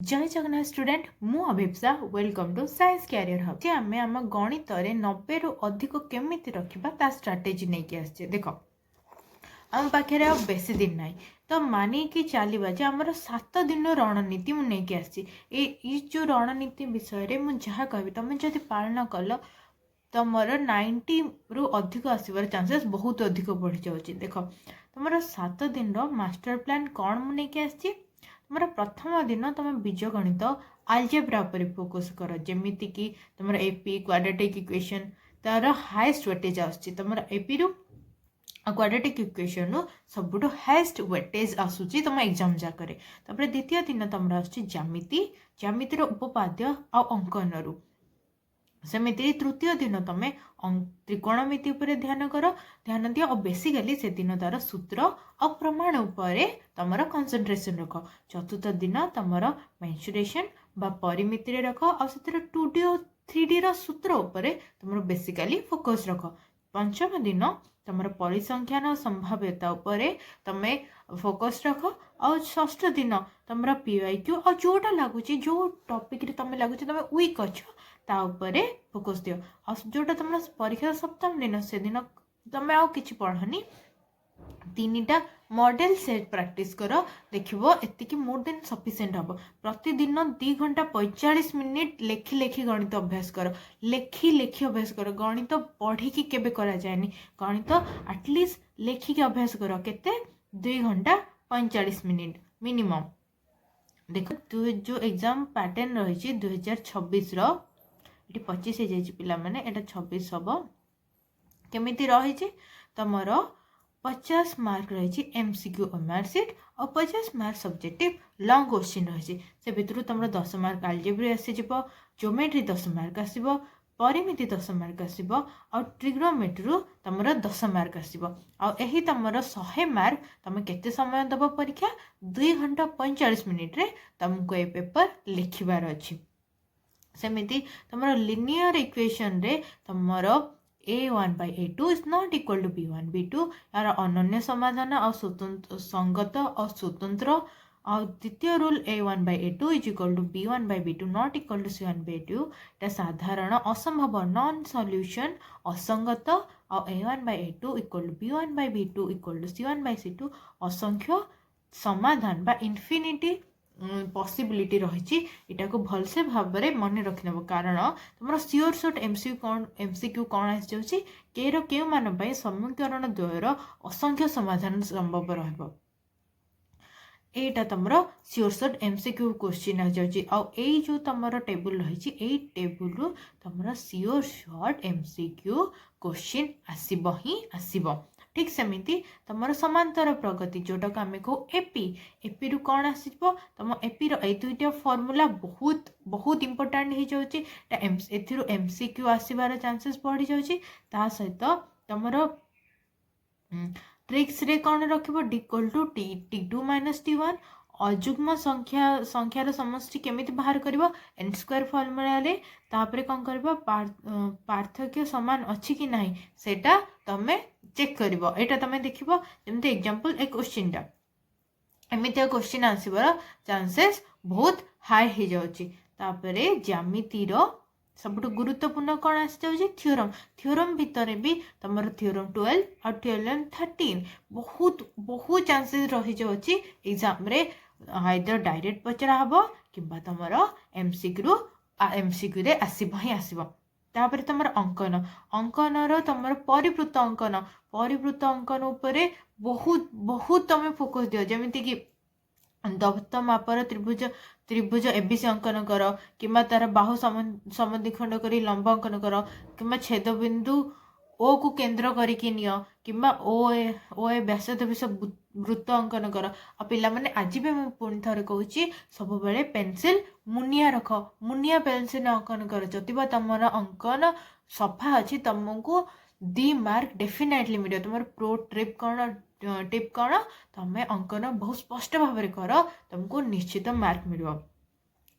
जय जगन्नाथ स्टूडेंट मु Abhipsa welcome to science career hub जे आमे आम गणित रे 90 रु अधिक केमिति रखिबा ता स्ट्रेटजी नै कि आछे देखो आम पाखे अब बेसी दिन नाई तो मानी कि चलवा जे आमर 7 दिन रणनीति मु नै कि आछी ए जो रणनीति विषय रे मु जहा कहबी तुम जदि पालन कल तुमर 90 रु अधिक आसबार चांसेस बहुत अधिक बढ़ जाउची देखो तुमर 7 दिन रो मास्टर प्लान कौन मु नै कि आछी तुम प्रथम दिन तुम बीजगणित आलजेब्रा पर फोकस कर जमीती कि तुम एपी क्वाड्रेटिक इक्वेशन तार हाईएस्ट वेटेज आसुची तुम एपी रु क्वाड्रेटिक इक्वेशन रु सबुठ हाईएस्ट वेटेज आसूची तुम एग्जाम जाकर द्वितीय दिन तुम आसुची ज्यामिति ज्यामितिर उपपाद्य आ अंकन रु सेमिति तृतीय दिन तुम त्रिकोणमिति उपर ध्यान कर ध्यान दियो और बेसिकली से दिन तार सूत्र और प्रमाण उपर तुम कंसंट्रेशन रख चतुर्थ दिन तुम मेंसुरेशन बा परिमिति रे रख और 2D और 3D रो सूत्र उपर तुम बेसिकली फोकस रख पंचम दिन तुम परिसंख्यान और संभाव्यता उपर तुम फोकस रख और षष्ठ दिन तुम PYQ और जोटा लगुच जो टॉपिक रे तुम लगुच तुम वीक अच्छ ता उपरे फोकस दियो और जोटा तुम परीक्षा सप्तम दिन से दिन तुम आउ किछि पढ़नी 3टा मॉडल सेट प्रैक्टिस कर देखिबो एतिकी मोर देन सफिशिएंट हम प्रतिदिन 2 घंटा 45 मिनिट लेखि लेखि गणित अभ्यास कर लेखि लेखि अभ्यास कर गणित पढ़ी की केबे करा जायनी गणित एटलीस्ट लेखि के अभ्यास कर केते 2 घंटा 45 मिनिट मिनिमम देखो जो एग्जाम पैटर्न रही 2026 रो ये 25 हो पिला माने एटा 26 हम केमिति रही तुमर 50 मार्क रही MCQ ओएमआर सीट और 50 मार्क सब्जेक्टिव लॉन्ग क्वेश्चन रही से भितर तुम 10 मार्क आलजेब्रा आसीज ज्योमेट्री 10 मार्क आसीबो परिमिति 10 मार्क आसीबो और ट्रिग्नोमेट्री तुम 10 मार्क आसीबो और एही तुमर 100 मार्क तुम केते समय दब परीक्षा 2 घंटा 45 मिनिट रे तुमको ए पेपर लिखिबार अछि सेमिति तुम लिनियर इक्वेशन रे तुमर a1/a2 is not equal to b1 b2 यार अनन्य समाधान और स्वतंत्र संगत और स्वतंत्र और द्वितीय rule a1/a2 is equal to b1/b2 not equal to c1/a2 এটা साधारण असंभव नॉन सॉल्यूशन असंगत और a1/a2 equal to b1/b2 equal to c1/c2 असंख्य समाधान बा इन्फिनिटी पॉसिबिलिटी रही इटा को भलसे भाव में मन रखिनब कारण तुम सियोर शॉर्ट MCQ कौन आसी के रो मान समीकरण द्वयर असंख्य समाधान संभव रहा एटा तुम सियोर शॉर्ट MCQ क्वेश्चन आ जाउची जो तुम टेबुल रही टेबुल रु तुम सियोर शॉर्ट MCQ क्वेश्चन आसीबो ही आसीबो ठीक सेमिति तुम समांतर प्रगति जोटा को आम कह एपी रु कौन आसो तुम एपी रो दुईटा फॉर्मूला बहुत बहुत इंपोर्टेंट हो जाउची एथिरु MCQ आसीबार चांसेस बढ़ी जाउची ता सहित तुम ट्रिक्स रे कौन रखिबो d equal to t2 - t1 अजुग्म संख्यार समष्टि केमिति बाहर करिवो n स्क्वायर फॉर्मूला रे तापरे कौन करिवो पार्थक्य समान अछि कि नाही सेटा तमे चेक करिवो एटा तमे देखिवो जेमते एग्जांपल ए क्वेश्चन टा एमिति क्वेश्चन आसीबार चांसेस बहुत हाई हो जाउची तापरे ज्यामिति रो सबुठ गुरुत्वपूर्ण कौन आसी जाउची थ्योरम थ्योरम भितर भी तुम थ्योरम 12 और 12 13 बहुत बहुत चांसेस रही जाउची एग्जाम रे आइदर डायरेक्ट पचरा हबो किबा तुमर MCQ रे आसीबो ही आसीबो तापर तुम अंकन अंकन तुम परिवृत्त अंकन उपरे बहुत बहुत तुम फोकस दियो जेमिति कि दत्त मापर त्रिभुज एबीसी अंकन कर किंबा तार बाहु समद्विखंड करी लंब अंकन कर किंबा छेदबिंदु ओ को केंद्र करिकी नियो किंबा ओ ए व्यासद विष वृत्त अंकन कर आ पिला माने आज भी मैं पुणी थरे कहूची सब बेले पेंसिल मुनिया रख मुनिया पेंसिल अंकन कर जतिबा तुमर अंकन सफा अछि तुमको 2 मार्क डेफिनेटली मिले तुम प्रो टिप कौन तुम अंकन बहुत स्पष्ट भाव में कर तुमको निश्चित मार्क मिल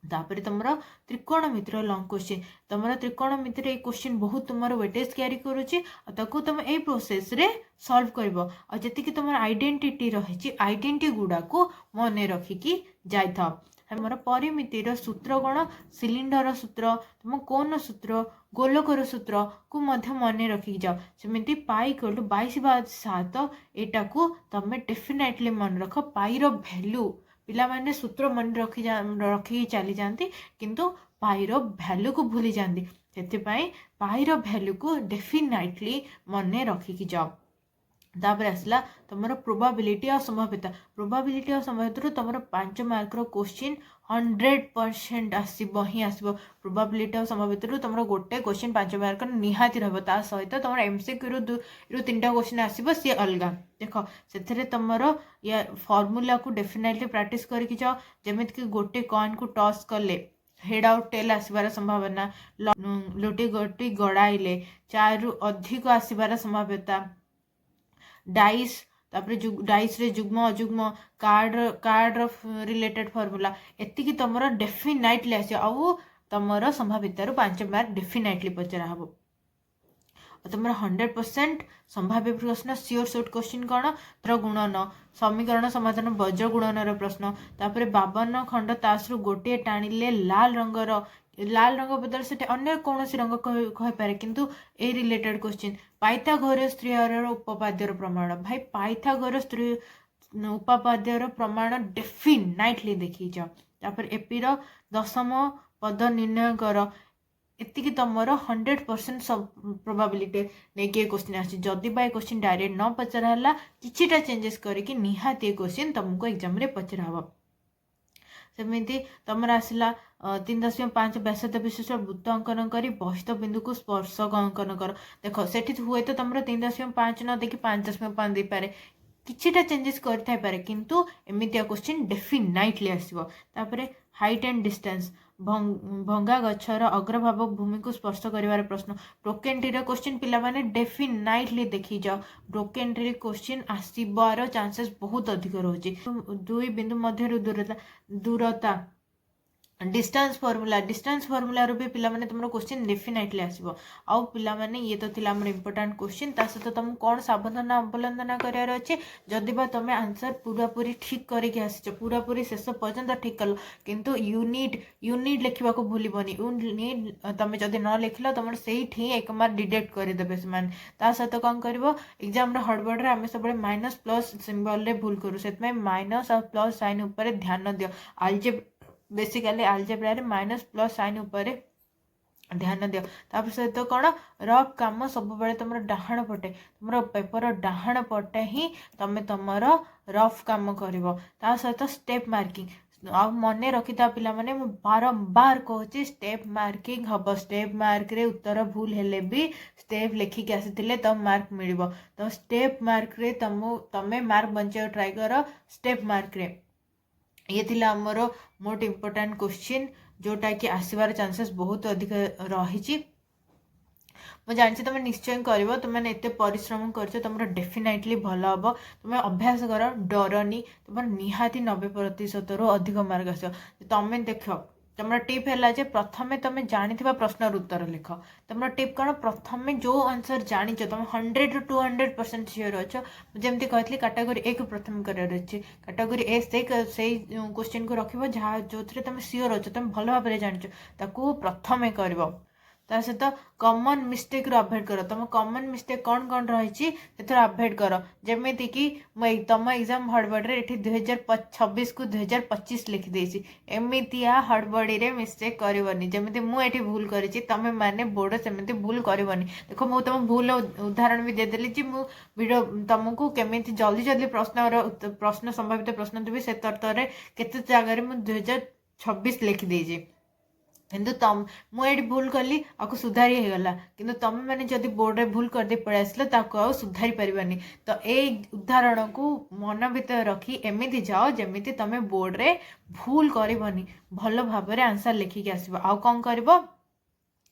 तापर तुम त्रिकोणमितिर लॉन्ग क्वेश्चन तुम त्रिकोणमितिर ये क्वेश्चन बहुत तुम वेटेज क्यारी करुच्ची तुम ए प्रोसेस रे सॉल्व कर जी तुम आइडेंटिटी रही आइडेंटिटी गुड़ा को मन रखिकी जाई था ଆମର ପରିମିତିର ସୂତ୍ର କ'ଣ? ସିଲିଣ୍ଡର ସୂତ୍ର, ତୁମ କୋନ ସୂତ୍ର, ଗୋଲକର ସୂତ୍ର କୁ ମଧ୍ୟ ମନେ ରଖିକି ଯାଅ। ସେମିତି ପାଇ ଇକ୍ୱାଲ୍ ଟୁ 22/7 ଏଇଟାକୁ ତମେ ଡେଫିନେଟଲି ମନେ ରଖ। ପାଇର ଭ୍ୟାଲୁ ପିଲାମାନେ ସୂତ୍ର ମନେ ରଖିକି ଚାଲି ଯାଆନ୍ତି କିନ୍ତୁ ପାଇର ଭ୍ୟାଲୁକୁ ଭୁଲି ଯାଆନ୍ତି। ସେଥିପାଇଁ ପାଇର ଭ୍ୟାଲୁକୁ ଡେଫିନେଟଲି ମନେ ରଖିକି ଯାଅ। ତାପରେ ଆସିଲା ତମର ପ୍ରୋବାବିଲିଟି ଆଉ ସମ୍ଭାବ୍ୟତା। ପ୍ରୋବାବିଲିଟି ଆଉ ସମ୍ଭାବ୍ୟତାରୁ ତମର 5 ମାର୍କର କ୍ୱେଶ୍ଚିନ୍ 100% ଆସିବ ହିଁ ଆସିବ। ପ୍ରୋବାବିଲିଟି ଆଉ ସମ୍ଭାବ୍ୟତାରୁ ତମର ଗୋଟେ କ୍ୱେଶ୍ଚିନ୍ 5 ମାର୍କର ନିହାତି ରହିବ। ତା ସହିତ ତମର MCQରୁ 2-3ଟା କ୍ୱେଶ୍ଚିନ୍ ଆସିବ, ସିଏ ଅଲଗା। ଦେଖ ସେଥିରେ ତମର ଫର୍ମୁଲାକୁ ଡେଫିନେଟଲି ପ୍ରାକ୍ଟିସ୍ କରିକି ଯାଅ। ଯେମିତିକି ଗୋଟେ କଏନ୍କୁ ଟସ୍ କଲେ ହେଡ୍ ଆଉ ଟେଲ୍ ଆସିବାର ସମ୍ଭାବନା, ଲୋଟି ଗୋଟି ଗଡ଼ାଇଲେ 4ରୁ ଅଧିକ ଆସିବାର ସମ୍ଭାବ୍ୟତା, डाइस तापर डाइस रे जुग्म अजुग्म कार्ड रिलेटेड फॉर्मूला एतिकी तुमर डेफिनेटली आसी आउ तुमर संभाव्यतार 5 मार्क डेफिनेटली पचरा हम। तुम 100% संभाव्य प्रश्न सियोर शॉर्ट क्वेश्चन कौन? त्र गुणन, समीकरण समाधान, वज्र गुणन प्रश्न, तापर 52 खंड तासरू गोटे टाणिले लाल रंग बदल से अन्य कौन रंग कही पारे किंतु ए रिलेटेड क्वेश्चन। पाइथागोरस त्रियर उपपाद्यर प्रमाण, भाई पाइथागोरस उपपाद्यर प्रमाण डेफिनेटली देखी जाओ। तापर एपी रो दशम पद निर्णय कर, एतिकी तुमर 100% प्रोबाबिलिटी नहीं क्वेश्चन आसी। जदि बा क्वेश्चन डायरेक्ट न पचरा किछिटा चेंजेस करके निहाती क्वेश्चन तुमको एग्जाम रे पचरा हम। सेमिति तुमर आसला 3.5 व्यासद विशिष्ट वृत्त अंकन करी बहिष्ठ बिंदु को स्पर्शक अंकन कर। देख सेठी हुए तो तुम 3.5 न देखि 5.5 दे पारे, किछिटा चेंजेस करथाय पारे किंतु एमितिया क्वेश्चन डेफिनेटली आसीबो। तापरे हाइट एंड डिस्टेंस, भंगा गछर अग्रभाग भूमि को स्पर्श करिवार प्रश्न। ब्रोकेन ट्री रो क्वेश्चन पिला माने डेफिनेटली देखि जाओ। ब्रोकेन ट्री क्वेश्चन आसीबार चांसेस बहुत अधिक रहउची। 2 बिंदु मध्य दूरता डिस्टेंस फॉर्मूला रो भी पिला माने तुमरो क्वेश्चन डेफिनेटली आसीबो। आउ पिला माने ये तो थिला हमर इंपोर्टेंट क्वेश्चन। ता सहित तुम कोन सावधान अवलंबन करियार अछि। जदि बा तुम आंसर पूरा पूरी ठीक करके आसीछ, पूरा पूरी शेष पर्यंत ठीक कल किंतु यूनिट लिखिबा को भूलिबनी। यूनिट तुम जदि न लिखिलो तुम सेठी 1 मार्क डिडक्ट कर देबे समान। ता सहित कोन करबो, एग्जाम रे हड़बड़ रे हम सब माइनस प्लस सिंबल रे भूल करू, सेतमे माइनस और प्लस साइन ऊपर ध्यान दियो। बेसिकली आलजेब्रा रे माइनस प्लस साइन ऊपर ध्यान दियो। तापर सहित कौन रफ काम सब बेले तुम डाहाण पटे, तुम पेपर डाहाण पटे ही तुम तुमर रफ काम कर। ता सहित स्टेप मार्किंग आ मन रखी था पिला माने मु बारंबार कहूँ स्टेप मार्किंग हम। स्टेप मार्क रे उत्तर भूल हेले भी स्टेप लिखिक आसी तब मार्क मिल। तो स्टेप मार्क रे तमें मार्क बंचा ट्राई कर। स्टेप मार्क रे ये थिला हमर मोस्ट इम्पोर्टेंट क्वेश्चन जोटा कि आसबार चांसेस बहुत अधिक रही। मुझे जानছি तुम निश्चय कर, तुमने एत परिश्रम कर तुम डेफिनेटली भल हम। तुम अभ्यास कर, डरनी, तुम निहाती 90% अधिक मार्क आस। तुम देख तुम टिप है प्रथम तुम जानी प्रश्न उत्तर लिख। तुम टिप कौन, प्रथम जो आंसर जानी तुम 100 to 200% श्योर अच्छ। जमी कहती कैटेगरी ए को प्रथम करार अच्छे, कैटेगरी ए से क्वेश्चन को रख जहाँ जो तुम श्योर अच्छ, तुम भल भाव जान प्रथम कर। ता सहित कॉमन मिस्टेक रू अवॉइड कर। तुम कॉमन मिस्टेक कौन कौन रही अवॉइड कर। जमीती कि तुम एग्जाम हड़बड़ी ये 2026 को 2025 लिखिदेसी, एमतिया हड़बड़ी रे मिस्टेक करनी। जमी मुझे भूल करी तुम मैंने बोर्ड सेमती भूल करनी। देख मुझे तुम भूल उदाहरण भी देदेली जी वीडियो तुमको केमी जल्दी जल्दी प्रश्न संभावित प्रश्न देवी से तरह केते जगह मुझे 2026 लिखिदेजी किंतु मुझे भूल कली आपको सुधारी होगला। किंतु तुम मैंने जब बोर्ड रे भूल कर दे पड़े आसल ताको सुधारी पारबानी। तो ये उदाहरण को मन भीतर रखी एमती जाओ जमी तुम बोर्ड रे भूल करबनी, भल भाव में आंसर लिखिक आसब। आउ कौन कर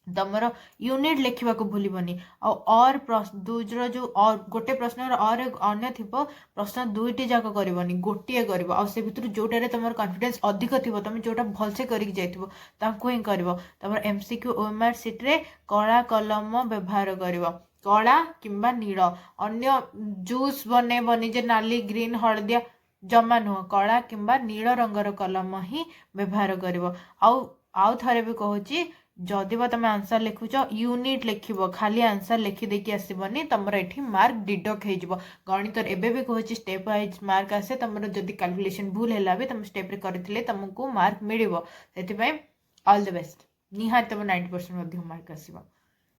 तुमर यूनिट लिखा भूलबनी। और दूसर जो और गोटे प्रश्न और अन्य थी प्रश्न 2टी जाक करबनी, गोटे कर से भितर जोटारे तुम कॉन्फिडेंस अधिक थी तुम जोटा भलसे करके जाइए हिं कर। तुम MCQ OMR सीट रे कला कलम व्यवहार कर, कला किंबा नील। अन्य जूस बनैबनी जे नाली ग्रीन हलदिया जमा नुह कला किंबा नील रंगर कलम ही व्यवहार कर आउ थे भी कहूँ जदि तुम आंसर लिखुच यूनिट लिख खाली आंसर लिखिदेकी आसबनी तुम ये मार्क डिडक्ट हो गणित एबे भी कहूँ स्टेप वाइज मार्क आसे तुम जब कैलकुलेशन भूल है भी तुम स्टेप करथिले तुमको मार्क मिल से ऑल द बेस्ट निहाती तुम 90% मार्क आसब।